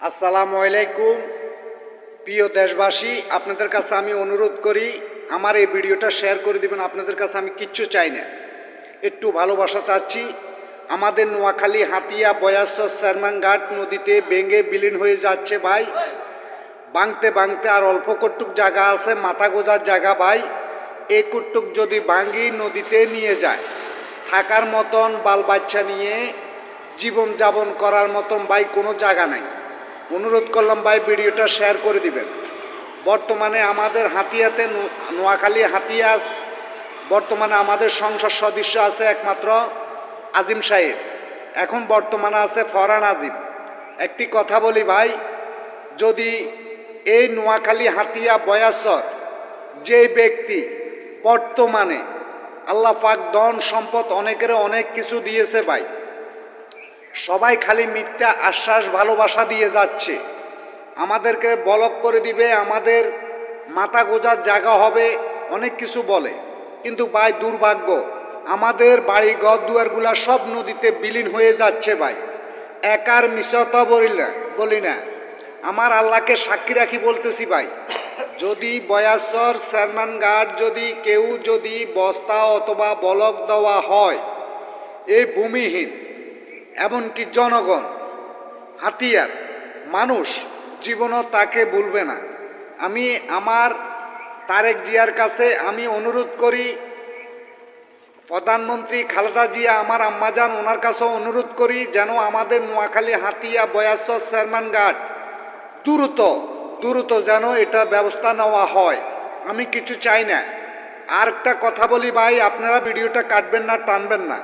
আসসালামু আলাইকুম প্রিয় দেশবাসী, আপনাদের কাছে আমি অনুরোধ করি আমার এই ভিডিওটা শেয়ার করে দিবেন। আপনাদের কাছে আমি কিচ্ছু চাই না, একটু ভালোবাসা চাচ্ছি। আমাদের নোয়াখালী হাতিয়া বয়াসর চেয়ারম্যানঘাট নদীতে ভেঙে বিলীন হয়ে যাচ্ছে ভাই। ভাঙতে ভাঙতে আর অল্প কটুক জায়গা আছে, মাথা গোজার জায়গা ভাই। এই কটুক যদি ভাঙি নদীতে নিয়ে যায়, থাকার মতন বাল বাচ্চা নিয়ে জীবন যাপন করার মতন ভাই কোনো জায়গা নাই। অনুরোধ করলাম ভাই ভিডিওটা শেয়ার করে দিবেন। বর্তমানে আমাদের হাতিয়াতে নোয়াখালী হাতিয়া বর্তমানে আমাদের সংসদ সদস্য আছে একমাত্র আজিম সাহেব, এখন বর্তমানে আছে ফরহান আজিম। একটি কথা বলি ভাই, যদি এই নোয়াখালী হাতিয়া বয়াসর যে ব্যক্তি বর্তমানে আল্লাহ পাক ধন সম্পদ অনেকের অনেক কিছু দিয়েছে ভাই, সবাই খালি মিথ্যা আশ্বাস ভালোবাসা দিয়ে যাচ্ছে, আমাদেরকে বলক করে দিবে, আমাদের মাথা গোজার জায়গা হবে, অনেক কিছু বলে। কিন্তু ভাই দুর্ভাগ্য, আমাদের বাড়ি ঘর দুয়ারগুলা সব নদীতে বিলীন হয়ে যাচ্ছে ভাই। একার মিশতা বলি না, আমার আল্লাহকে সাক্ষী রাখি বলতেছি ভাই, যদি বয়াসর চেয়ারম্যানঘাট যদি বস্তা অথবা বলক দেওয়া হয়, এই ভূমিহীন এমনকি জনগণ হাতিয়ার মানুষ জীবনও তাকে ভুলবে না। আমি আমার তারেক জিয়ার কাছে আমি অনুরোধ করি, প্রধানমন্ত্রী খালেদা জিয়া আমার আম্মাজান, ওনার কাছেও অনুরোধ করি যেন আমাদের নোয়াখালী হাতিয়া বয়াসর চেয়ারম্যানঘাট দ্রুত যেন এটার ব্যবস্থা নেওয়া হয়। আমি কিছু চাই না। আর একটা কথা বলি ভাই, আপনারা ভিডিওটা কাটবেন না, টানবেন না।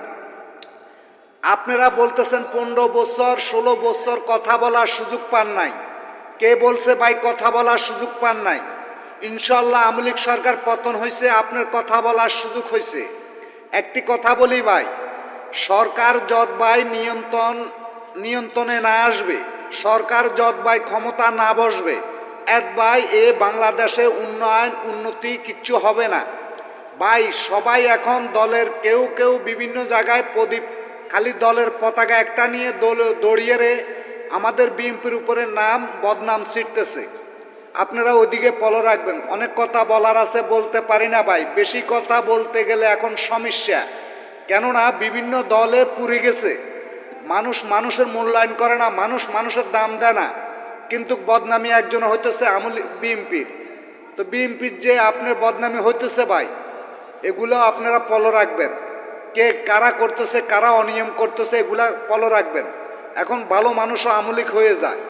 আপনারা বলতেছেন 15 বছর 16 বছর কথা বলার সুযোগ পান নাই। কে বলছে ভাই কথা বলার সুযোগ পান নাই? ইনশাল্লাহ আওয়ামী লীগ সরকার পতন হয়েছে, আপনার কথা বলার সুযোগ হয়েছে। একটি কথা বলি ভাই, সরকার যত ভাই নিয়ন্ত্রণে না আসবে, সরকার যত ভাই ক্ষমতা না বসবে, এক ভাই এ বাংলাদেশে উন্নতি কিচ্ছু হবে না ভাই। সবাই এখন দলের কেউ বিভিন্ন জায়গায় খালি দলের পতাকা একটা নিয়ে দৌড়িয়ে আমাদের বিএনপির উপরে বদনাম ছিটতেছে। আপনারা ওইদিকে ফলো রাখবেন। অনেক কথা বলার আছে, বলতে পারি না ভাই। বেশি কথা বলতে গেলে এখন সমস্যা, কেননা বিভিন্ন দলে পুড়ে গেছে। মানুষের মূল্যায়ন করে না, মানুষের দাম দেয় না, কিন্তু বদনামি একজন হইতেছে বিএনপির। তো বিএনপির যে আপনার বদনামি হইতেছে ভাই, এগুলো আপনারা ফলো রাখবেন। কে কারা করতেছে, কারা অনিয়ম করতেছে, এগুলা ফলো রাখবেন। এখন ভালো মানুষও আওয়ামী লীগ হয়ে যায়।